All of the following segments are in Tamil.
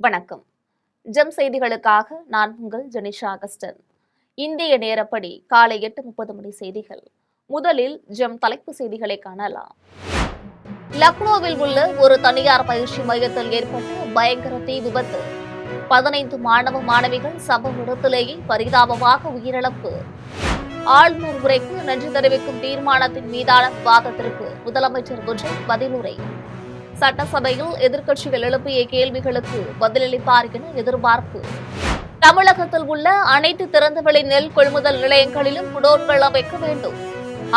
வணக்கம். ஜெம் செய்திகளுக்காக நான் உங்கள் ஜெனிஷா அகஸ்டன். இந்திய நேரப்படி காலை 8:30 மணி செய்திகள். முதலில் ஜெம் தலைப்பு செய்திகளை காணலாம். லக்னோவில் உள்ள ஒரு தனியார் பயிற்சி மையத்தில் ஏற்பட்ட பயங்கர தீ விபத்து. 15 மாணவ மாணவிகள் சம்பவ இடத்திலேயே பரிதாபமாக உயிரிழப்பு. ஆளுநர் உரைக்கு நன்றி தெரிவிக்கும் தீர்மானத்தின் மீதான விவாதத்திற்கு முதலமைச்சர் விஜய் பதிலுரை. சட்டசபையில் எதிர்க்கட்சிகள் எழுப்பிய கேள்விகளுக்கு பதிலளிப்பார் என எதிர்பார்ப்பு. தமிழகத்தில் உள்ள அனைத்து திறந்தவெளி நெல் கொள்முதல் நிலையங்களிலும் குடோன்கள் அமைக்க வேண்டும்.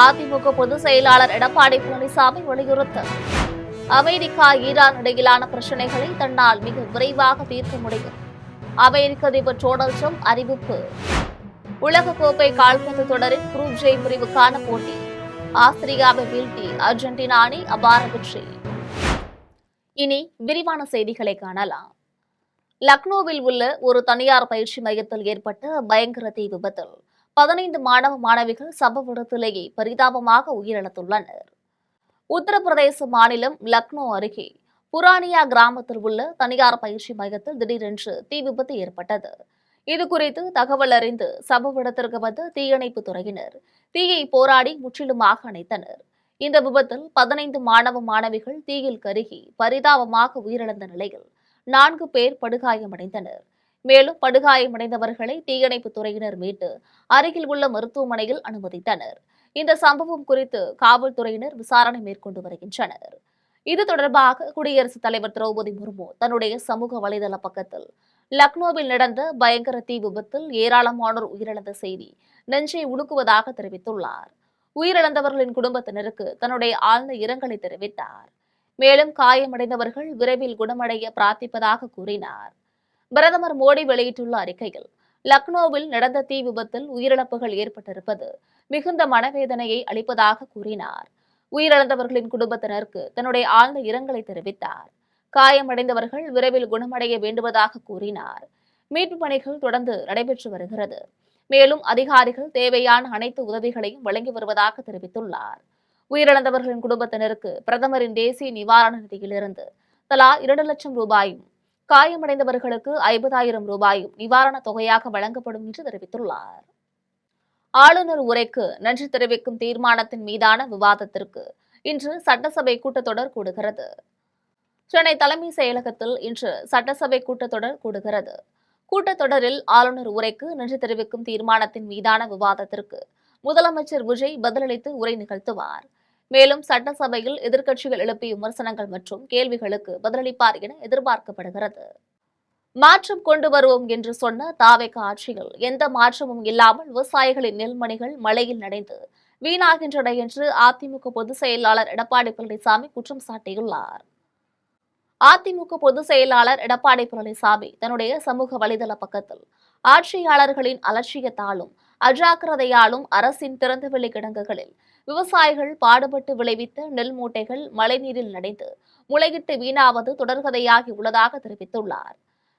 அதிமுக பொதுச் செயலாளர் எடப்பாடி பழனிசாமி வலியுறுத்தல். அமெரிக்கா ஈரான் இடையிலான பிரச்சினைகளை தன்னால் மிக விரைவாக தீர்க்க முடியும். அமெரிக்க அதிபர் டொனால்ட் ட்ரம்ப் அறிவிப்பு. உலகக்கோப்பை கால்பந்து தொடரின் குரூப் ஜே பிரிவுக்கான போட்டி. ஆஸ்திரியாவை வீழ்த்தி அர்ஜென்டினா அணி அபார வெற்றி. இனி விரிவான செய்திகளை காணலாம். லக்னோவில் உள்ள ஒரு தனியார் பயிற்சி மையத்தில் ஏற்பட்ட பயங்கர தீ விபத்தில் 15 மாணவ மாணவிகள் சம்பவ இடத்திலேயே பரிதாபமாக உயிரிழந்துள்ளனர். உத்தரப்பிரதேச மாநிலம் லக்னோ அருகே புரானியா கிராமத்தில் உள்ள தனியார் பயிற்சி மையத்தில் திடீரென்று தீ விபத்து ஏற்பட்டது. இதுகுறித்து தகவல் அறிந்து சம்பவ இடத்திற்கு வந்த தீயணைப்பு துறையினர் தீயை போராடி முற்றிலுமாக அணைத்தனர். இந்த விபத்தில் 15 மாணவ மாணவிகள் தீயில் கருகி பரிதாபமாக உயிரிழந்த நிலையில் 4 பேர் படுகாயமடைந்தனர். மேலும் படுகாயமடைந்தவர்களை தீயணைப்பு துறையினர் மீட்டு அருகில் உள்ள மருத்துவமனையில் அனுமதித்தனர். இந்த சம்பவம் குறித்து காவல்துறையினர் விசாரணை மேற்கொண்டு வருகின்றனர். இது தொடர்பாக குடியரசுத் தலைவர் திரௌபதி முர்மு தன்னுடைய சமூக வலைதள பக்கத்தில் லக்னோவில் நடந்த பயங்கர தீ விபத்தில் ஏராளமானோர் உயிரிழந்த செய்தி நெஞ்சை உலுக்குவதாக தெரிவித்துள்ளார். உயிரிழந்தவர்களின் குடும்பத்தினருக்கு தன்னுடைய ஆழ்ந்த இரங்கலை தெரிவித்தார். மேலும் காயமடைந்தவர்கள் விரைவில் குணமடைய பிரார்த்திப்பதாக கூறினார். பிரதமர் மோடி வெளியிட்டுள்ள அறிக்கையில் லக்னோவில் நடந்த தீ விபத்தில் உயிரிழப்புகள் ஏற்பட்டிருப்பது மிகுந்த மனவேதனையை அளிப்பதாக கூறினார். உயிரிழந்தவர்களின் குடும்பத்தினருக்கு தன்னுடைய ஆழ்ந்த இரங்கலை தெரிவித்தார். காயமடைந்தவர்கள் விரைவில் குணமடைய வேண்டுவதாக கூறினார். மீட்பு பணிகள் தொடர்ந்து நடைபெற்று வருகிறது. மேலும் அதிகாரிகள் தேவையான அனைத்து உதவிகளையும் வழங்கி வருவதாக தெரிவித்துள்ளார். உயிரிழந்தவர்களின் குடும்பத்தினருக்கு பிரதமரின் தேசிய நிவாரண நிதியிலிருந்து தலா 2 லட்சம் ரூபாயும், காயமடைந்தவர்களுக்கு 50,000 ரூபாயும் நிவாரணத் தொகையாக வழங்கப்படும் என்று தெரிவித்துள்ளார். ஆளுநர் உரைக்கு நன்றி தெரிவிக்கும் தீர்மானத்தின் மீதான விவாதத்திற்கு இன்று சட்டசபை கூட்டத்தொடர் கூடுகிறது. சென்னை தலைமைச் செயலகத்தில் இன்று சட்டசபை கூட்டத்தொடர் கூடுகிறது. கூட்டத்தொடரில் ஆளுநர் உரைக்கு நன்றி தெரிவிக்கும் தீர்மானத்தின் மீதான விவாதத்திற்கு முதலமைச்சர் விஜய் பதிலளித்து உரை நிகழ்த்துவார். மேலும் சட்டசபையில் எதிர்க்கட்சிகள் எழுப்பிய விமர்சனங்கள் மற்றும் கேள்விகளுக்கு பதிலளிப்பார் என எதிர்பார்க்கப்படுகிறது. மாற்றம் கொண்டு வருவோம் என்று சொன்ன தாவேக ஆட்சியில் எந்த மாற்றமும் இல்லாமல் விவசாயிகளின் நெல்மணிகள் மழையில் நனைந்து வீணாகின்றன என்று அதிமுக பொதுச் செயலாளர் எடப்பாடி பழனிசாமி குற்றம் சாட்டியுள்ளார். அதிமுக பொதுச் செயலாளர் எடப்பாடி பழனிசாமி தன்னுடைய சமூக வலைதள பக்கத்தில் ஆட்சியாளர்களின் அலட்சியத்தாலும் அஜாக்கிரதையாலும் அரசின் திறந்தவெளி கிடங்குகளில் விவசாயிகள் பாடுபட்டு விளைவித்த நெல் மூட்டைகள் மழைநீரில் நனைந்து முளையிட்டு வீணாவது தொடர்கதையாகி உள்ளதாக தெரிவித்துள்ளார்.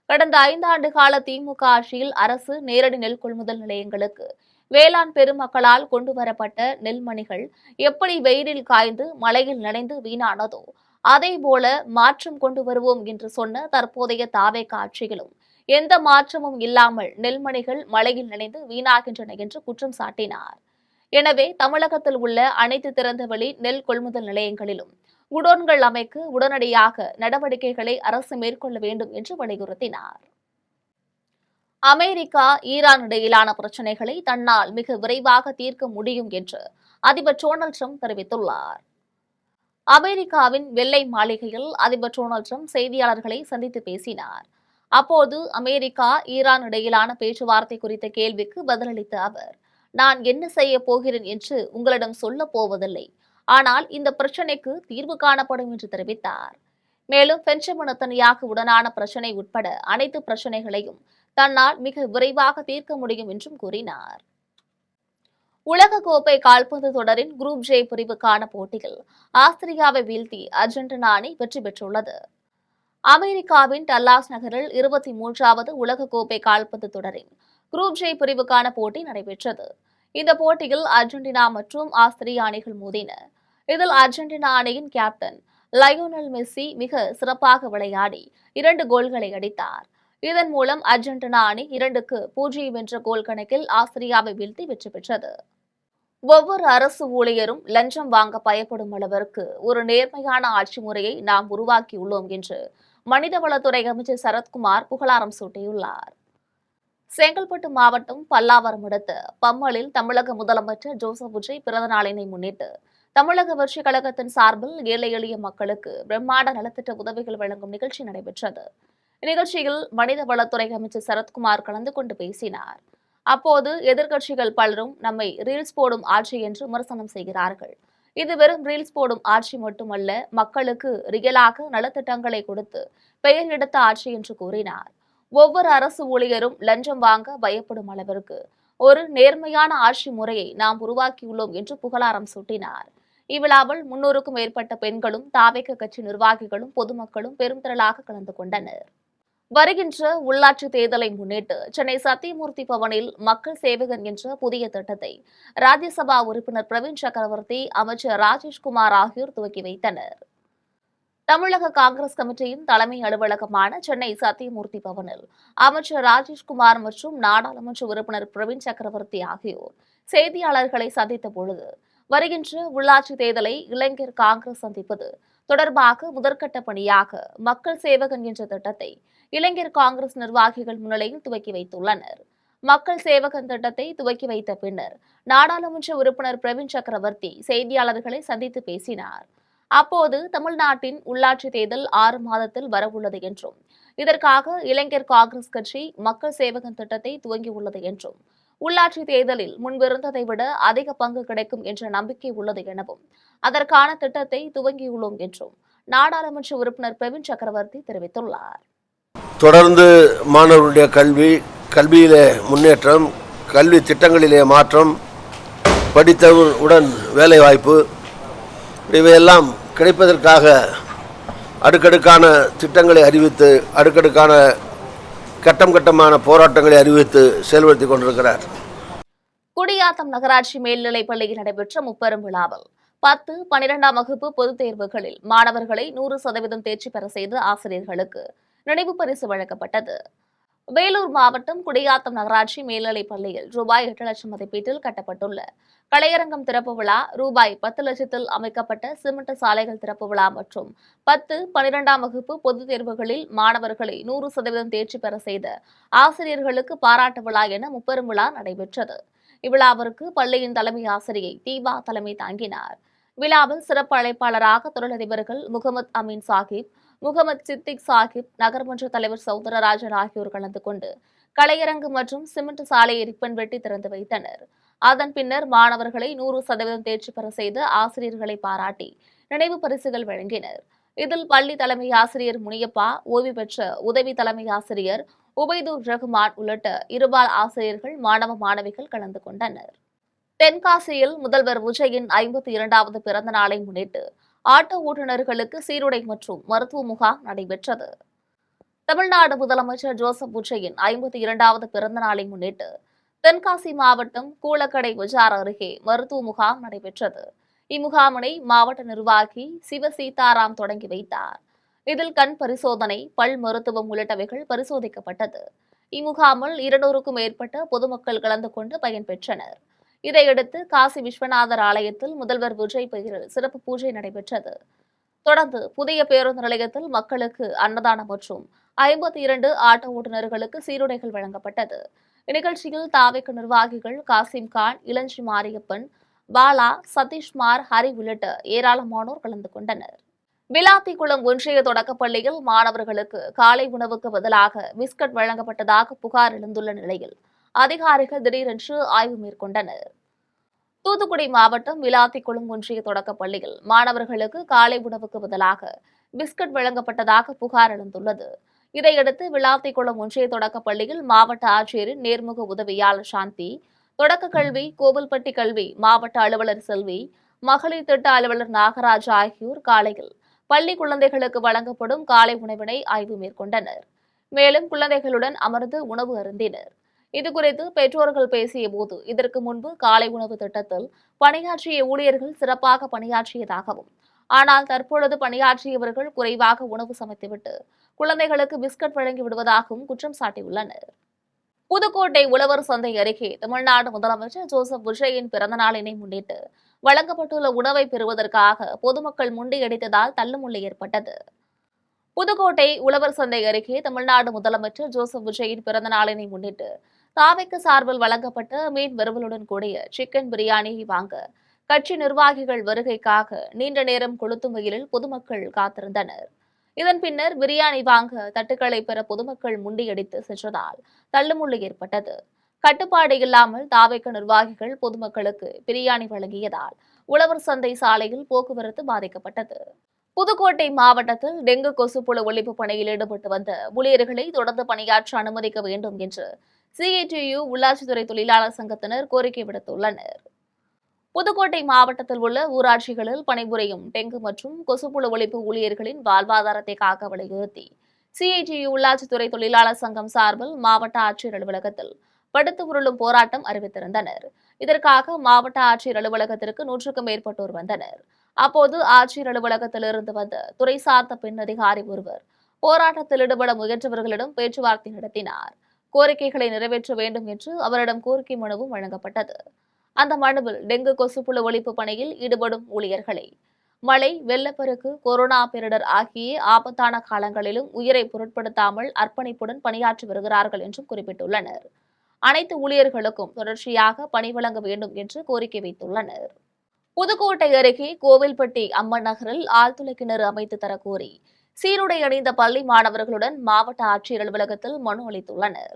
கடந்த 5 ஆண்டு கால திமுக ஆட்சியில் அரசு நேரடி நெல் கொள்முதல் நிலையங்களுக்கு வேளாண் பெருமக்களால் கொண்டுவரப்பட்ட நெல்மணிகள் எப்படி வெயிலில் காய்ந்து மழையில் நனைந்து வீணானதோ அதேபோல மாற்றம் கொண்டு வருவோம் என்று சொன்ன தற்போதைய தாவேக ஆட்சியிலும் எந்த மாற்றமும் இல்லாமல் நெல்மணிகள் மழையில் நனைந்து வீணாகின்றன என்று குற்றம் சாட்டினார். எனவே தமிழகத்தில் உள்ள அனைத்து திறந்தவெளி நெல் கொள்முதல் நிலையங்களிலும் குடோன்கள் அமைக்க உடனடியாக நடவடிக்கைகளை அரசு மேற்கொள்ள வேண்டும் என்று வலியுறுத்தினார். அமெரிக்கா ஈரான் இடையிலான பிரச்சினைகளை தன்னால் மிக விரைவாக தீர்க்க முடியும் என்று அதிபர் டொனால்ட் ட்ரம்ப் தெரிவித்துள்ளார். அமெரிக்காவின் வெள்ளை மாளிகையில் அதிபர் டொனால்ட் ட்ரம்ப் செய்தியாளர்களை சந்தித்து பேசினார். அப்போது அமெரிக்கா ஈரான் இடையிலான பேச்சுவார்த்தை குறித்த கேள்விக்கு பதிலளித்த அவர், நான் என்ன செய்ய போகிறேன் என்று உங்களிடம் சொல்லப் போவதில்லை, ஆனால் இந்த பிரச்சினைக்கு தீர்வு காணப்படும் என்று தெரிவித்தார். மேலும் பெஞ்சமின் நெத்தன்யாகு உடனான பிரச்சினை உட்பட அனைத்து பிரச்சினைகளையும் தன்னால் மிக விரைவாக தீர்க்க முடியும் என்றும் கூறினார். உலகக்கோப்பை கால்பந்து தொடரின் குரூப் ஜே பிரிவுக்கான போட்டியில் ஆஸ்திரியாவை வீழ்த்தி அர்ஜென்டினா அணி வெற்றி பெற்றுள்ளது. அமெரிக்காவின் டல்லாஸ் நகரில் 23வது உலகக்கோப்பை கால்பந்து தொடரின் குரூப் ஜே பிரிவுக்கான போட்டி நடைபெற்றது. இந்த போட்டியில் அர்ஜென்டினா மற்றும் ஆஸ்திரியா அணிகள் மோதின. இதில் அர்ஜென்டினா அணியின் கேப்டன் லயோனல் மெஸ்ஸி மிக சிறப்பாக விளையாடி 2 கோல்களை அடித்தார். இதன் மூலம் அர்ஜென்டினா அணி 2-0 என்ற கோல் கணக்கில் ஆஸ்திரியாவை வீழ்த்தி வெற்றி பெற்றது. ஒவ்வொரு அரசு ஊழியரும் லஞ்சம் வாங்க பயப்படும் அளவிற்கு ஒரு நேர்மையான ஆட்சி முறையை நாம் உருவாக்கியுள்ளோம் என்று மனிதவளத்துறை அமைச்சர் சரத்குமார் புகழாரம் சூட்டியுள்ளார். செங்கல்பட்டு மாவட்டம் பல்லாவரம் அடுத்த பம்மலில் தமிழக முதலமைச்சர் ஜோசப் விஜய் பிறந்த நாளினை முன்னிட்டு தமிழக வெற்றிக் கழகத்தின் சார்பில் ஏழை எளிய மக்களுக்கு பிரம்மாண்ட நலத்திட்ட உதவிகள் வழங்கும் நிகழ்ச்சி நடைபெற்றது. இந்நிகழ்ச்சியில் மனிதவளத்துறை அமைச்சர் சரத்குமார் கலந்து கொண்டு பேசினார். அப்போது எதிர்க்கட்சிகள் பலரும் நம்மை ரீல்ஸ் போடும் ஆட்சி என்று விமர்சனம் செய்கிறார்கள். இது வெறும் ரீல்ஸ் போடும் ஆட்சி மட்டுமல்ல, மக்களுக்கு ரியலாக நலத்திட்டங்களை கொடுத்து பெயர் எடுத்த ஆட்சி என்று கூறினார். ஒவ்வொரு அரசு ஊழியரும் லஞ்சம் வாங்க பயப்படும் அளவிற்கு ஒரு நேர்மையான ஆட்சி முறையை நாம் உருவாக்கியுள்ளோம் என்று புகழாரம் சூட்டினார். இவ்விழாவில் 300க்கும் மேற்பட்ட பெண்களும் தாவேக கட்சி நிர்வாகிகளும் பொதுமக்களும் பெரும் திரளாக கலந்து கொண்டனர். வருகின்ற உள்ளாட்சி தேர்தலை முன்னிட்டு சென்னை சத்தியமூர்த்தி பவனில் மக்கள் சேவகன் என்ற புதிய திட்டத்தை ராஜ்யசபா உறுப்பினர் பிரவீன் சக்கரவர்த்தி, அமைச்சர் ராஜேஷ்குமார் ஆகியோர் துவக்கி வைத்தனர். தமிழக காங்கிரஸ் கமிட்டியின் தலைமை அலுவலகமான சென்னை சத்தியமூர்த்தி பவனில் அமைச்சர் ராஜேஷ்குமார் மற்றும் நாடாளுமன்ற உறுப்பினர் பிரவீன் சக்கரவர்த்தி ஆகியோர் செய்தியாளர்களை சந்தித்த பொழுது, வருகின்ற உள்ளாட்சி தேர்தலை இளைஞர் காங்கிரஸ் சந்திப்பது தொடர்பாக முதற்கட்ட பணியாக மக்கள் சேவகன் என்ற திட்டத்தை இளைஞர் காங்கிரஸ் நிர்வாகிகள் முன்னிலையில் துவக்கி வைத்துள்ளனர். மக்கள் சேவகன் திட்டத்தை துவக்கி வைத்த பின்னர் நாடாளுமன்ற உறுப்பினர் பிரவீன் சக்கரவர்த்தி செய்தியாளர்களை சந்தித்து பேசினார். அப்போது தமிழ்நாட்டின் உள்ளாட்சி தேர்தல் 6 மாதத்தில் வரவுள்ளது என்றும், இதற்காக இளைஞர் காங்கிரஸ் கட்சி மக்கள் சேவகன் திட்டத்தை துவங்கியுள்ளது என்றும், உள்ளாட்சி தேர்தலில் முன்பிருந்ததை விட அதிக பங்கு கிடைக்கும் என்ற நம்பிக்கை உள்ளது எனவும், அதற்கான திட்டத்தை துவங்கியுள்ளோம் என்றும் நாடாளுமன்ற உறுப்பினர் பிரவீன் சக்கரவர்த்தி தெரிவித்துள்ளார். தொடர்ந்து மாணவர்களுடைய கல்வியிலே முன்னேற்றம், கல்வி திட்டங்களிலே மாற்றம், படித்தவுடன் வேலைவாய்ப்பு இவையெல்லாம் கிடைப்பதற்காக அடுக்கடுக்கான திட்டங்களை அறிவித்து, அடுக்கடுக்கான கட்டமான போராட்டங்களை அறிவித்து செயல்படுத்திக் கொண்டிருக்கிறார். குடியாத்தம் நகராட்சி மேல்நிலைப் பள்ளியில் நடைபெற்ற முப்பெரும் விழாவில் 10, 12ஆம் வகுப்பு பொதுத் தேர்வுகளில் மாணவர்களை 100% தேர்ச்சி பெற செய்த ஆசிரியர்களுக்கு நினைவு பரிசு வழங்கப்பட்டது. வேலூர் மாவட்டம் குடியாத்தம் நகராட்சி மேல்நிலைப் பள்ளியில் ரூபாய் 8 லட்சம் மதிப்பீட்டில் கட்டப்பட்டுள்ள கலையரங்கம் திறப்பு விழா, ரூபாய் 10 லட்சத்தில் அமைக்கப்பட்ட சிமெண்ட் சாலைகள் திறப்பு விழா மற்றும் 10, 12ஆம் வகுப்பு பொதுத் தேர்வுகளில் மாணவர்களை 100% தேர்ச்சி பெற செய்த ஆசிரியர்களுக்கு பாராட்டு விழா என முப்பெரும் விழா நடைபெற்றது. இவ்விழாவிற்கு பள்ளியின் தலைமை ஆசிரியை தீபா தலைமை தாங்கினார். விழாவில் சிறப்பு அழைப்பாளராக தொழிலதிபர்கள் முகமது அமீன் சாஹிப், முகமது சித்திக் சாஹிப், நகர்மன்ற தலைவர் சௌந்தரராஜன் ஆகியோர் கலந்து கொண்டு கலையரங்கு மற்றும் சிமெண்ட் சாலையை ரிப்பன் வெட்டி திறந்து வைத்தனர். அதன் பின்னர் மாணவர்களை 100% தேர்ச்சி பெற செய்த ஆசிரியர்களை பாராட்டி நினைவு பரிசுகள் வழங்கினர். இதில் பள்ளி தலைமை ஆசிரியர் முனியப்பா, ஓய்வு பெற்ற உதவி தலைமை ஆசிரியர் உபைதுர் ரஹ்மான் உள்ளிட்ட இருபால் ஆசிரியர்கள், மாணவ மாணவிகள் கலந்து கொண்டனர். தென்காசியில் முதல்வர் விஜயின் 52வது பிறந்த நாளை முன்னிட்டு ஆட்டோ ஓட்டுநர்களுக்கு சீருடை மற்றும் மருத்துவ முகாம் நடைபெற்றது. தமிழ்நாடு முதலமைச்சர் ஜோசப் விஜயின் 52வது பிறந்த நாளை முன்னிட்டு தென்காசி மாவட்டம் கூலக்கடை பஜார் அருகே மருத்துவ முகாம் நடைபெற்றது. இம்முகாமினை மாவட்ட நிர்வாகி சிவ சீதாராம் தொடங்கி வைத்தார். இதில் கண் பரிசோதனை, பல் மருத்துவம் உள்ளிட்டவைகள் பரிசோதிக்கப்பட்டது. இம்முகாமில் 200க்கும் மேற்பட்ட பொதுமக்கள் கலந்து கொண்டு பயன்பெற்றனர். இதையடுத்து காசி விஸ்வநாதர் ஆலயத்தில் முதல்வர் விஜய் பெயரில் சிறப்பு பூஜை நடைபெற்றது. தொடர்ந்து புதிய பேருந்து நிலையத்தில் மக்களுக்கு அன்னதானம் மற்றும் 52 ஆட்டோ ஓட்டுநர்களுக்கு சீருடைகள் வழங்கப்பட்டது. இந்நிகழ்ச்சியில் தாவேக நிர்வாகிகள் காசிம் கான், இளஞ்சி மாரியப்பன், பாலா, சதீஷ்குமார், ஹரி உள்ளிட்ட ஏராளமானோர் கலந்து கொண்டனர். விளாத்திக்குளம் ஒன்றிய தொடக்கப்பள்ளியில் மாணவர்களுக்கு காலை உணவுக்கு பதிலாக பிஸ்கட் வழங்கப்பட்டதாக புகார் எழுந்துள்ள நிலையில் அதிகாரிகள் திடீரென்று ஆய்வு மேற்கொண்டனர். தூத்துக்குடி மாவட்டம் விளாத்திக்குளம் ஒன்றிய தொடக்கப்பள்ளியில் மாணவர்களுக்கு காலை உணவுக்கு பதிலாக பிஸ்கட் வழங்கப்பட்டதாக புகார் எழுந்துள்ளது. இதையடுத்து விளாத்திக்குளம் ஒன்றிய தொடக்கப்பள்ளியில் மாவட்ட ஆட்சியரின் நேர்முக உதவியாளர் சாந்தி, தொடக்க கல்வி கோவில்பட்டி கல்வி மாவட்ட அலுவலர் செல்வி, மகளிர் திட்ட அலுவலர் நாகராஜ் ஆகியோர் காலையில் பள்ளி குழந்தைகளுக்கு வழங்கப்படும் காலை உணவினை ஆய்வு மேற்கொண்டனர். மேலும் குழந்தைகளுடன் அமர்ந்து உணவு அருந்தினர். இதுகுறித்து பெற்றோர்கள் பேசிய போது, இதற்கு முன்பு காலை உணவு திட்டத்தில் பணியாற்றிய ஊழியர்கள் சிறப்பாக பணியாற்றியதாகவும், ஆனால் தற்பொழுது பணியாற்றியவர்கள் குறைவாக உணவு சமைத்துவிட்டு குழந்தைகளுக்கு பிஸ்கட் வழங்கி விடுவதாகவும் குற்றம் சாட்டியுள்ளனர். புதுக்கோட்டை உழவர் சந்தை அருகே தமிழ்நாடு முதலமைச்சர் ஜோசப் விஜயின் பிறந்த நாளினை முன்னிட்டு வழங்கப்பட்டுள்ள உணவை பெறுவதற்காக பொதுமக்கள் முண்டியடித்ததால் தள்ளுமுள்ளு ஏற்பட்டது. புதுக்கோட்டை உழவர் சந்தை அருகே தமிழ்நாடு முதலமைச்சர் ஜோசப் விஜயின் பிறந்த நாளினை முன்னிட்டு தாவேக்கு சார்பில் வழங்கப்பட்ட மீன் வறுவலுடன் கூடிய சிக்கன் பிரியாணியை வாங்க கட்சி நிர்வாகிகள் வருகைக்காக நீண்ட நேரம் கொளுத்தும் வெயிலில் பொதுமக்கள் காத்திருந்தனர். இதன் பின்னர் பிரியாணி வாங்க தட்டுக்களை பெற பொதுமக்கள் முண்டியடித்து சென்றதால் தள்ளுமுள்ளு ஏற்பட்டது. கட்டுப்பாடு இல்லாமல் தாவேக்கு நிர்வாகிகள் பொதுமக்களுக்கு பிரியாணி வழங்கியதால் உழவர் சந்தை சாலையில் போக்குவரத்து பாதிக்கப்பட்டது. புதுக்கோட்டை மாவட்டத்தில் டெங்கு கொசுப்புழு ஒழிப்பு பணியில் ஈடுபட்டு வந்த ஊழியர்களை தொடர்ந்து பணியாற்ற அனுமதிக்க வேண்டும் என்று CITU உள்ளாட்சித்துறை தொழிலாளர் சங்கத்தினர் கோரிக்கை விடுத்துள்ளனர். புதுக்கோட்டை மாவட்டத்தில் உள்ள ஊராட்சிகளில் பணிபுரியும் டெங்கு மற்றும் கொசுப்புழு ஒழிப்பு ஊழியர்களின் வாழ்வாதாரத்தை காக்க வலியுறுத்தி CITU உள்ளாட்சித்துறை தொழிலாளர் சங்கம் சார்பில் மாவட்ட ஆட்சியர் அலுவலகத்தில் படுத்து உருளும் போராட்டம் அறிவித்திருந்தனர். இதற்காக மாவட்ட ஆட்சியர் அலுவலகத்திற்கு 100க்கும் மேற்பட்டோர் வந்தனர். அப்போது ஆட்சியர் அலுவலகத்திலிருந்து வந்த துறை சார்ந்த பெண் அதிகாரி ஒருவர் போராட்டத்தில் ஈடுபட முயன்றவர்களிடம் பேச்சுவார்த்தை நடத்தினார். கோரிக்கைகளை நிறைவேற்ற வேண்டும் என்று அவரிடம் கோரிக்கை மனுவும் வழங்கப்பட்டது. அந்த மனுவில் டெங்கு கொசுப்புழு ஒழிப்பு பணியில் ஈடுபடும் ஊழியர்களை மழை, வெள்ளப்பெருக்கு, கொரோனா பேரிடர் ஆகிய ஆபத்தான காலங்களிலும் உயிரை பொருட்படுத்தாமல் அர்ப்பணிப்புடன் பணியாற்றி வருகிறார்கள் என்றும் குறிப்பிட்டுள்ளனர். அனைத்து ஊழியர்களுக்கும் தொடர்ச்சியாக பணி வழங்க வேண்டும் என்று கோரிக்கை வைத்துள்ளனர். புதுக்கோட்டை அருகே கோவில்பட்டி அம்மன் நகரில் ஆழ்துளை கிணறு அமைத்து தரக்கோரி சீருடை அணிந்த பள்ளி மாணவர்களுடன் மாவட்ட ஆட்சியர் அலுவலகத்தில் மனு அளித்துள்ளனர்.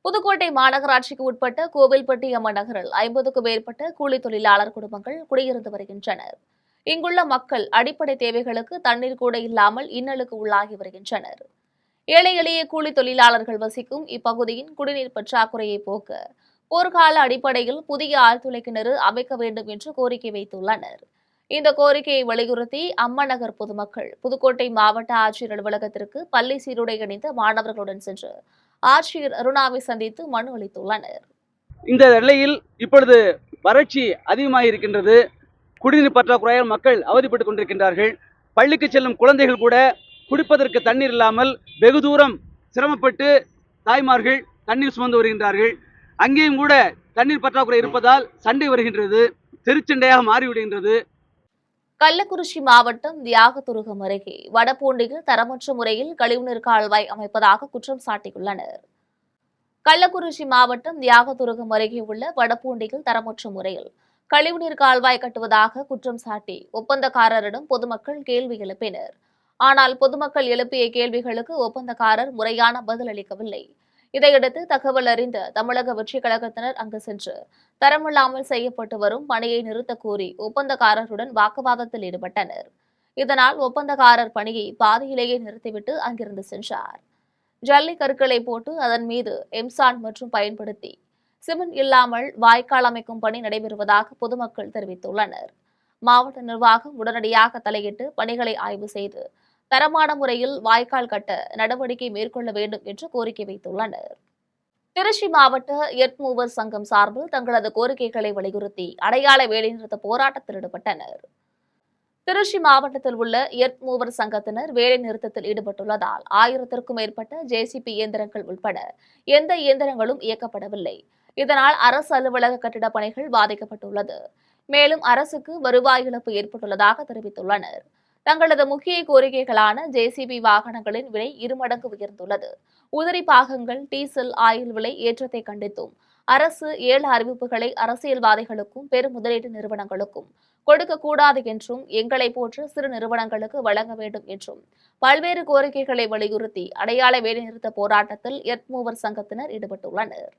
புதுக்கோட்டை மாநகராட்சிக்கு உட்பட்ட கோவில்பட்டி அம்மன் நகரில் 50க்கும் மேற்பட்ட கூலி தொழிலாளர் குடும்பங்கள் குடியிருந்து வருகின்றனர். இங்குள்ள மக்கள் அடிப்படை தேவைகளுக்கு தண்ணீர் கூட இல்லாமல் இன்னலுக்கு உள்ளாகி வருகின்றனர். ஏழை எளிய கூலி தொழிலாளர்கள் வசிக்கும் இப்பகுதியின் குடிநீர் பற்றாக்குறையை போக்க போர்க்கால அடிப்படையில் புதிய ஆழ்துளை கிணறு அமைக்க வேண்டும் என்று கோரிக்கை வைத்துள்ளனர். இந்த கோரிக்கையை வலியுறுத்தி அம்மன் நகர் பொதுமக்கள் புதுக்கோட்டை மாவட்ட ஆட்சியர் அலுவலகத்திற்கு பள்ளி சீருடை அணிந்த மாணவர்களுடன் சென்று ஆட்சியர் அருணாவை சந்தித்து மனு அளித்துள்ளனர். இந்த நிலையில் இப்பொழுது வறட்சி அதிகமாக இருக்கின்றது. குடிநீர் பற்றாக்குறையால் மக்கள் அவதிப்பட்டுக் கொண்டிருக்கின்றார்கள். பள்ளிக்கு செல்லும் குழந்தைகள் கூட குடிப்பதற்கு தண்ணீர் இல்லாமல் வெகு தூரம் சிரமப்பட்டு தாய்மார்கள் தண்ணீர் சுமந்து வருகின்றார்கள். அங்கேயும் கூட தண்ணீர் பற்றாக்குறை இருப்பதால் சண்டை வருகின்றது, தெருச்சண்டையாக மாறிவிடுகின்றது. கள்ளக்குறிச்சி மாவட்டம் தியாகதுருகம் அருகே வடபூண்டியில் தரமற்ற முறையில் கழிவுநீர் கால்வாய் அமைப்பதாக குற்றம் சாட்டியுள்ளனர். கள்ளக்குறிச்சி மாவட்டம் தியாகதுருகம் அருகே உள்ள வடபூண்டியில் தரமற்ற முறையில் கழிவுநீர் கால்வாய் கட்டுவதாக குற்றம் சாட்டி ஒப்பந்தக்காரரிடம் பொதுமக்கள் கேள்வி எழுப்பினர். ஆனால் பொதுமக்கள் எழுப்பிய கேள்விகளுக்கு ஒப்பந்தக்காரர் முறையான பதில் அளிக்கவில்லை. இதையடுத்து தகவல் அறிந்த தமிழக வெற்றிக் கழகத்தினர் அங்கு சென்று தரமில்லாமல் செய்யப்பட்டு வரும் பணியை நிறுத்தக் கோரி ஒப்பந்தக்காரருடன் வாக்குவாதத்தில் ஈடுபட்டனர். இதனால் ஒப்பந்தக்காரர் பணியை பாதியிலேயே நிறுத்திவிட்டு அங்கிருந்து சென்றார். ஜல்லி கற்களை போட்டு அதன் மீது எம்சாண்ட் மற்றும் பயன்படுத்தி சிமெண்ட் இல்லாமல் வாய்க்கால் அமைக்கும் பணி நடைபெறுவதாக பொதுமக்கள் தெரிவித்துள்ளனர். மாவட்ட நிர்வாகம் உடனடியாக தலையிட்டு பணிகளை ஆய்வு செய்து தரமான முறையில் வாய்க்கால் கட்ட நடவடிக்கை மேற்கொள்ள வேண்டும் என்று கோரிக்கை வைத்துள்ளனர். திருச்சி மாவட்ட எர்த் மூவர் சங்கம் சார்பில் தங்களது கோரிக்கைகளை வலியுறுத்தி அடையாள வேலைநிறுத்த போராட்டத்தில் ஈடுபட்டனர். திருச்சி மாவட்டத்தில் உள்ள எர்த் மூவர் சங்கத்தினர் வேலை நிறுத்தத்தில் ஈடுபட்டுள்ளதால் 1000க்கும் மேற்பட்ட JCB இயந்திரங்கள் உட்பட எந்த இயந்திரங்களும் இயக்கப்படவில்லை. இதனால் அரசு அலுவலக கட்டிட பணிகள் பாதிக்கப்பட்டுள்ளது. மேலும் அரசுக்கு வருவாய் இழப்பு ஏற்பட்டுள்ளதாக தெரிவித்துள்ளனர். தங்களது முக்கிய கோரிக்கைகளான JCB வாகனங்களின் விலை 2 மடங்கு உயர்ந்துள்ளது, உதிரி பாகங்கள், டீசல், ஆயில் விலை ஏற்றத்தை கண்டித்தும் அரசு 7 அறிவிப்புகளை அரசியல்வாதிகளுக்கும் பெரும் முதலீட்டு நிறுவனங்களுக்கும் கொடுக்கக்கூடாது என்றும் எங்களை போன்ற சிறு நிறுவனங்களுக்கு வழங்க வேண்டும் என்றும் பல்வேறு கோரிக்கைகளை வலியுறுத்தி அடையாள வேலைநிறுத்த போராட்டத்தில் எர்த் மூவர் சங்கத்தினர் ஈடுபட்டுள்ளனர்.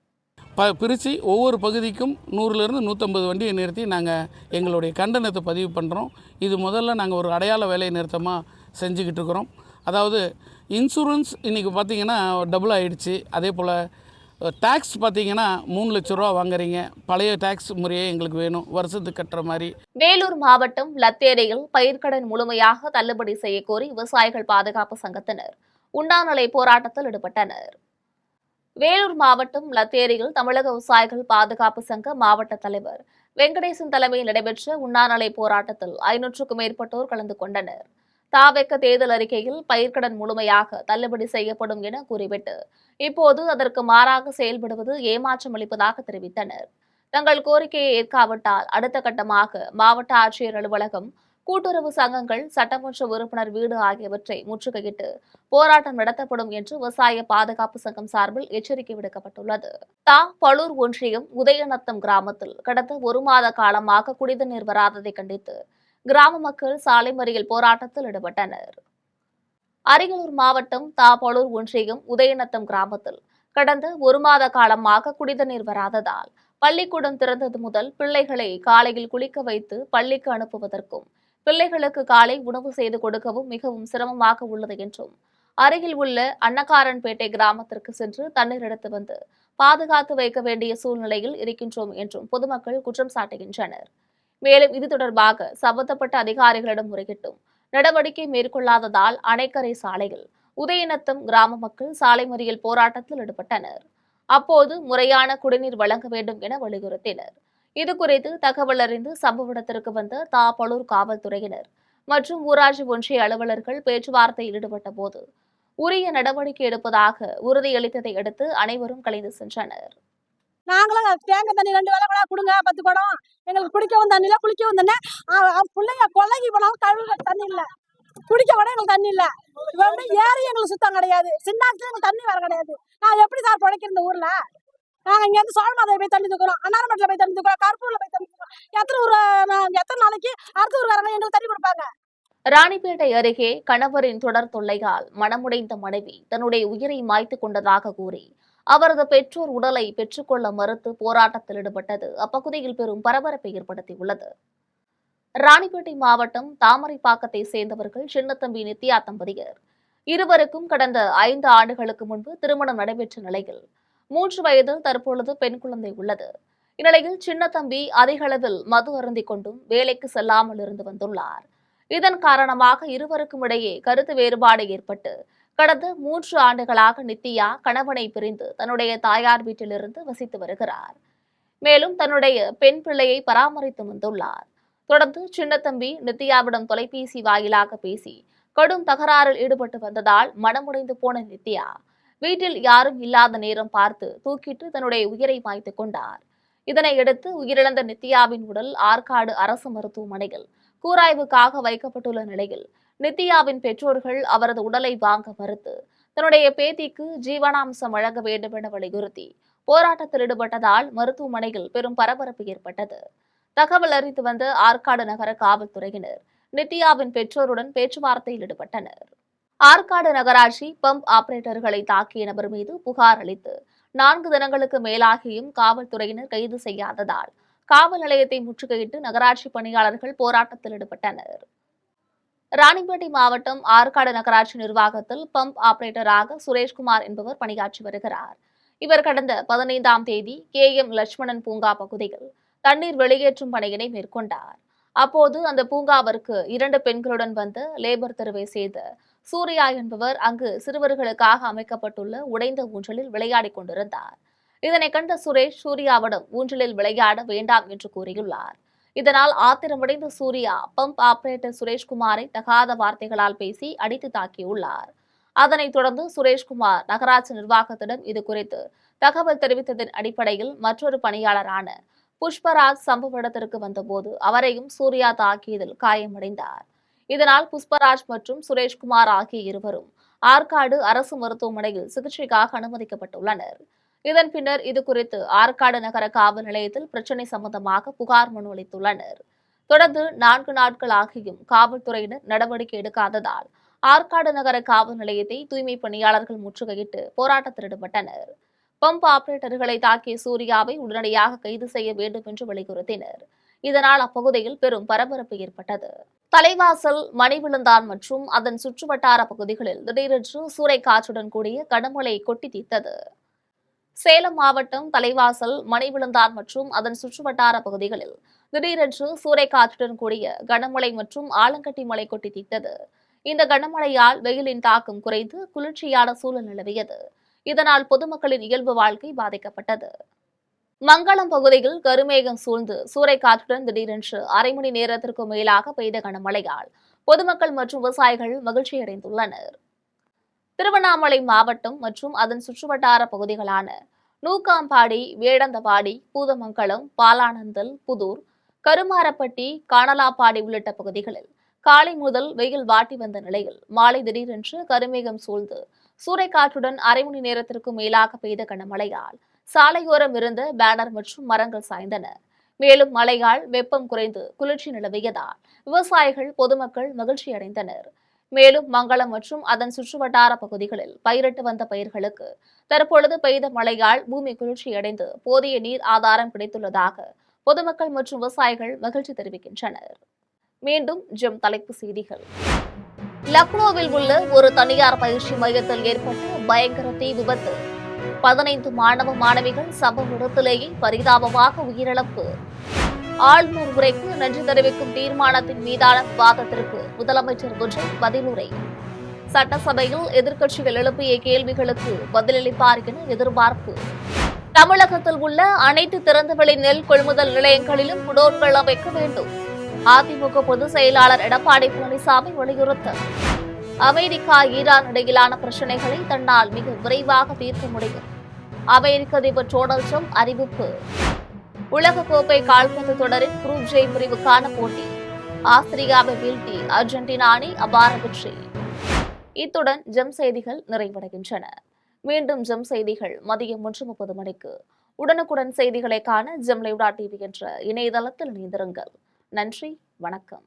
பிரித்து ஒவ்வொரு பகுதிக்கும் 100லேருந்து 150 வண்டியை நிறுத்தி நாங்கள் எங்களுடைய கண்டனத்தை பதிவு பண்ணுறோம். இது முதல்ல நாங்கள் ஒரு அடையாள வேலை நிறுத்தமாக செஞ்சுக்கிட்டு இருக்கிறோம். அதாவது இன்சூரன்ஸ் இன்றைக்கி பார்த்திங்கன்னா டபுள் ஆகிடுச்சு. அதே போல் டேக்ஸ் பார்த்திங்கன்னா 3 லட்ச ரூபா வாங்குறீங்க. பழைய டேக்ஸ் முறையே எங்களுக்கு வேணும், வருஷத்துக்கு கட்டுற மாதிரி. வேலூர் மாவட்டம் லத்தேரியில் பயிர்க்கடன் முழுமையாக தள்ளுபடி செய்யக்கோரி விவசாயிகள் பாதுகாப்பு சங்கத்தினர் உண்ணாநிலை போராட்டத்தில் ஈடுபட்டனர். வேலூர் மாவட்டம் லத்தேரியில் தமிழக விவசாயிகள் பாதுகாப்பு சங்க மாவட்ட தலைவர் வெங்கடேசன் தலைமையில் நடைபெற்ற உண்ணாநிலை போராட்டத்தில் 500க்கும் மேற்பட்டோர் கலந்து கொண்டனர். தாவேக்க தேர்தல் அறிக்கையில் பயிர்க்கடன் முழுமையாக தள்ளுபடி செய்யப்படும் என கூறிவிட்டு இப்போது அதற்கு மாறாக செயல்படுவது ஏமாற்றம் அளிப்பதாக தெரிவித்தனர். தங்கள் கோரிக்கையை ஏற்காவிட்டால் அடுத்த கட்டமாக மாவட்ட ஆட்சியர் அலுவலகம், கூட்டுறவு சங்கங்கள், சட்டமன்ற உறுப்பினர் வீடு ஆகியவற்றை முற்றுகையிட்டு போராட்டம் நடத்தப்படும் என்று விவசாய பாதுகாப்பு சங்கம் சார்பில் எச்சரிக்கை விடுக்கப்பட்டுள்ளது. பளூர் ஒன்றியம் உதயநத்தம் கிராமத்தில் கடந்த 1 மாத காலமாக குடிநீர் வராததை கண்டித்து கிராம மக்கள் சாலை மறியல் போராட்டத்தில் ஈடுபட்டனர். அரியலூர் மாவட்டம் பளூர் ஒன்றியம் உதயநத்தம் கிராமத்தில் கடந்த 1 மாத காலமாக குடிநீர் வராததால் பள்ளிக்கூடம் திறந்தது முதல் பிள்ளைகளை காலையில் குளிக்க வைத்து பள்ளிக்கு அனுப்புவதற்கும் பிள்ளைகளுக்கு காலை உணவு செய்து கொடுக்கவும் மிகவும் சிரமமாக உள்ளது என்றும், அருகில் உள்ள அன்னக்காரன்பேட்டை கிராமத்திற்கு சென்று தண்ணீர் எடுத்து வந்து பாதுகாத்து வைக்க வேண்டிய சூழ்நிலையில் இருக்கின்றோம் என்றும் பொதுமக்கள் குற்றம் சாட்டுகின்றனர். மேலும் இது தொடர்பாக சம்பந்தப்பட்ட அதிகாரிகளிடம் முறையிட்டும் நடவடிக்கை மேற்கொள்ளாததால் அணைக்கரை சாலையில் உதயநத்தம் கிராம மக்கள் சாலை மறியல் போராட்டத்தில் ஈடுபட்டனர். அப்போது முறையான குடிநீர் வழங்க வேண்டும் என வலியுறுத்தினர். இதுகுறித்து தகவல் அறிந்து சம்பவ இடத்திற்கு வந்த பளூர் காவல்துறையினர் மற்றும் ஊராட்சி ஒன்றிய அலுவலர்கள் பேச்சுவார்த்தையில் ஈடுபட்ட போது உரிய நடவடிக்கை எடுப்பதாக உறுதியளித்ததை அடுத்து அனைவரும் கலைந்து சென்றனர். நாங்களும் தேங்காய் தண்ணி 2 வேளை கூட கொடுங்க, 10 குடம். எங்களுக்கு குடிக்கவும் தண்ணி இல்லை, குளிக்கவும் தண்ணி. பிள்ளைங்க கொள்ளைக்கு போனாலும் கழுவுற தண்ணி இல்லை, குடிக்க கூட எங்களுக்கு தண்ணி இல்லை. ஏறி எங்களுக்கு சுத்தம் கிடையாது, சின்னாத்துல எங்களுக்கு தண்ணி வர கிடையாது. நான் எப்படி சார் பிழைக்கிற இந்த ஊர்ல? நாங்கள் இங்கேருந்து சோழமாதையை போய் தண்ணி தூக்குறோம், அன்னாரமட்டில் போய் தண்ணி தூக்குறோம், கருப்பூர்ல போய் தண்ணி தூக்குறோம். எத்தனை நாளைக்கு அடுத்த ஊருக்காரங்க எங்களுக்கு தண்ணி கொடுப்பாங்க? ராணிப்பேட்டை அருகே கணவரின் தொடர் தொல்லையால் மனமுடைந்த மனைவி தன்னுடைய உயிரை மாய்த்துக் கொண்டதாக கூறி அவரது பெற்றோர் உடலை பெற்றுக்கொள்ள மறுத்து போராட்டத்தில் ஈடுபட்டது அப்பகுதியில் பெரும் பரபரப்பை ஏற்படுத்தியுள்ளது. ராணிப்பேட்டை மாவட்டம் தாமரைப்பாக்கத்தை சேர்ந்தவர்கள் சின்னத்தம்பி நித்யா தம்பதியர். இருவருக்கும் கடந்த 5 ஆண்டுகளுக்கு முன்பு திருமணம் நடைபெற்ற நிலையில் 3 வயதில் தற்பொழுது பெண் குழந்தை உள்ளது. இந்நிலையில் சின்னத்தம்பி அதிக அளவில் மது அருந்திக் கொண்டும் வேலைக்கு செல்லாமல் இருந்து வந்துள்ளார். இதன் காரணமாக இருவருக்கும் இடையே கருத்து வேறுபாடு ஏற்பட்டு கடந்த 3 ஆண்டுகளாக நித்யா கணவனை பிரிந்து தன்னுடைய தாயார் வீட்டிலிருந்து வசித்து வருகிறார். மேலும் தன்னுடைய பெண் பிள்ளையை பராமரித்து வந்துள்ளார். தொடர்ந்து சின்னத்தம்பி நித்யாவிடம் தொலைபேசி வாயிலாக பேசி கடும் தகராறில் ஈடுபட்டு வந்ததால் மனமுடைந்து போன நித்யா வீட்டில் யாரும் இல்லாத நேரம் பார்த்து தூக்கிட்டு தன்னுடைய உயிரை மாய்த்துக் கொண்டார். இதனையடுத்து உயிரிழந்த நித்யாவின் உடல் ஆற்காடு அரசு மருத்துவமனையில் கூராய்வுக்காக வைக்கப்பட்டுள்ள நிலையில் நித்யாவின் பெற்றோர்கள் அவரது உடலை வாங்க மறுத்து தன்னுடைய பேத்திக்கு ஜீவனாம்சம் வழங்க வேண்டும் என வலியுறுத்தி போராட்டத்தில் ஈடுபட்டதால் மருத்துவமனையில் பெரும் பரபரப்பு ஏற்பட்டது. தகவல் அறிந்து வந்த ஆற்காடு நகர காவல்துறையினர் நித்யாவின் பெற்றோருடன் பேச்சுவார்த்தையில் ஈடுபட்டனர். ஆற்காடு நகராட்சி பம்ப் ஆபரேட்டர்களை தாக்கிய நபர் மீது புகார் அளித்து 4 தினங்களுக்கு மேலாகியும் காவல்துறையினர் கைது செய்யாததால் காவல் நிலையத்தை முற்றுகையிட்டு நகராட்சி பணியாளர்கள் போராட்டத்தில் ஈடுபட்டனர். ராணிப்பேட்டை மாவட்டம் ஆற்காடு நகராட்சி நிர்வாகத்தில் பம்ப் ஆபரேட்டராக சுரேஷ்குமார் என்பவர் பணியாற்றி வருகிறார். இவர் கடந்த 15ஆம் தேதி KM லட்சுமணன் பூங்கா பகுதியில் தண்ணீர் வெளியேற்றும் பணியினை மேற்கொண்டார். அப்போது அந்த பூங்காவிற்கு 2 பெண்களுடன் வந்த லேபர் தெருவை சேர்ந்த சூர்யா என்பவர் அங்கு சிறுவர்களுக்காக அமைக்கப்பட்டுள்ள உடைந்த ஊஞ்சலில் விளையாடிக் கொண்டிருந்தார். இதனை கண்ட சுரேஷ் சூர்யாவிடம் ஊஞ்சலில் விளையாட வேண்டாம் என்று கூறியுள்ளார். இதனால் ஆத்திரமடைந்த சூர்யா பம்ப் ஆபரேட்டர் சுரேஷ்குமாரை தகாத வார்த்தைகளால் பேசி அடித்து தாக்கியுள்ளார். அதனைத் தொடர்ந்து சுரேஷ்குமார் நகராட்சி நிர்வாகத்திடம் இதுகுறித்து தகவல் தெரிவித்ததன் அடிப்படையில் மற்றொரு பணியாளரான புஷ்பராஜ் சம்பவ இடத்திற்கு வந்தபோது அவரையும் சூர்யா தாக்கியதில் காயமடைந்தார். இதனால் புஷ்பராஜ் மற்றும் சுரேஷ்குமார் ஆகிய இருவரும் ஆற்காடு அரசு மருத்துவமனையில் சிகிச்சைக்காக அனுமதிக்கப்பட்டுள்ளனர். இதன் பின்னர் இதுகுறித்து ஆற்காடு நகர காவல் நிலையத்தில் பிரச்சினை சம்பந்தமாக புகார் மனு அளித்துள்ளனர். தொடர்ந்து 4 நாட்கள் ஆகியும் காவல்துறையினர் நடவடிக்கை எடுக்காததால் ஆற்காடு நகர காவல் நிலையத்தை தூய்மை பணியாளர்கள் முற்றுகையிட்டு போராட்டத்தில் ஈடுபட்டனர். பம்ப் ஆபரேட்டர்களை தாக்கிய சூர்யாவை உடனடியாக கைது செய்ய வேண்டும் என்று வலியுறுத்தினர். இதனால் அப்பகுதியில் பெரும் பரபரப்பு ஏற்பட்டது. தலைவாசல், மணிவிழுந்தான் மற்றும் அதன் சுற்றுவட்டார பகுதிகளில் திடீரென்று சூறைக்காற்றுடன் கூடிய கனமழை கொட்டி தீர்த்தது. சேலம் மாவட்டம் தலைவாசல், மணிவிழுந்தான் மற்றும் அதன் சுற்றுவட்டார பகுதிகளில் திடீரென்று சூறைக்காற்றுடன் கூடிய கனமழை மற்றும் ஆலங்கட்டி மழை கொட்டி தீர்த்தது. இந்த கனமழையால் வெயிலின் தாக்கம் குறைந்து குளிர்ச்சியான சூழல் நிலவியது. இதனால் பொதுமக்களின் இயல்பு வாழ்க்கை பாதிக்கப்பட்டது. மங்களம் பகுதியில் கருமேகம் சூழ்ந்து சூறைக்காற்றுடன் திடீரென்று அரை மணி நேரத்திற்கு மேலாக பெய்த கனமழையால் பொதுமக்கள் மற்றும் விவசாயிகள் மகிழ்ச்சியடைந்துள்ளனர். திருவண்ணாமலை மாவட்டம் மற்றும் அதன் சுற்றுவட்டார பகுதிகளான நூக்காம்பாடி, வேடந்தபாடி, பூதமங்கலம், பாலானந்தல், புதூர், கருமாரப்பட்டி, காணலாப்பாடி உள்ளிட்ட பகுதிகளில் காலை முதல் வெயில் வாட்டி வந்த நிலையில் மாலை திடீரென்று கருமேகம் சூழ்ந்து சூறைக்காற்றுடன் அரை மணி நேரத்திற்கு மேலாக பெய்த கனமழையால் சாலையோரம் இருந்த பேனர் மற்றும் மரங்கள் சாய்ந்தன. மேலும் மழையால் வெப்பம் குறைந்து குளிர்ச்சி நிலவியதால் விவசாயிகள், பொதுமக்கள் மகிழ்ச்சியடைந்தனர். மேலும் மங்களம் மற்றும் அதன் சுற்றுவட்டார பகுதிகளில் பயிரிட்டு வந்த பயிர்களுக்கு தற்பொழுது பெய்த மழையால் பூமி குளிர்ச்சியடைந்து போதிய நீர் ஆதாரம் கிடைத்துள்ளதாக பொதுமக்கள் மற்றும் விவசாயிகள் மகிழ்ச்சி தெரிவிக்கின்றனர். மீண்டும் ஜெம் தலைப்பு செய்திகள். லக்னோவில் உள்ள ஒரு தனியார் பயிற்சி மையத்தில் ஏற்பட்ட பயங்கர தீ விபத்து. 15 மாணவ மாணவிகள் சம்பவ இடத்திலேயே பரிதாபமாக உயிரிழப்பு. ஆளுநர் உரைக்கு நன்றி தெரிவிக்கும் தீர்மானத்தின் மீதான விவாதத்திற்கு முதலமைச்சர் விஜய் பதிலுரை. சட்டசபையில் எதிர்க்கட்சிகள் எழுப்பிய கேள்விகளுக்கு பதிலளிப்பார் என எதிர்பார்ப்பு. தமிழகத்தில் உள்ள அனைத்து திறந்தவெளி நெல் கொள்முதல் நிலையங்களிலும் குடோன்கள் அமைக்க வேண்டும். அதிமுக பொதுச் செயலாளர் எடப்பாடி பழனிசாமி வலியுறுத்தல். அமெரிக்கா, ஈரான் இடையிலான பிரச்சினைகளை தன்னால் மிக விரைவாக தீர்க்க முடியும். அமெரிக்க அதிபர் டொனால்ட் ட்ரம்ப் அறிவிப்பு. உலகக்கோப்பை கால்பந்து தொடரின் குரூப் ஜே பிரிவுக்கான போட்டி. ஆஸ்திரியாவை வீழ்த்தி அர்ஜென்டினா அணி அபார வெற்றி. இத்துடன் ஜெம் செய்திகள் நிறைவடைகின்றன. மீண்டும் ஜெம் செய்திகள் மதியம் 1:30 மணிக்கு. உடனுக்குடன் செய்திகளை காண ஜெம் லைவ்.tv என்ற இணையதளத்தில் இணைந்திருங்கள். நன்றி, வணக்கம்.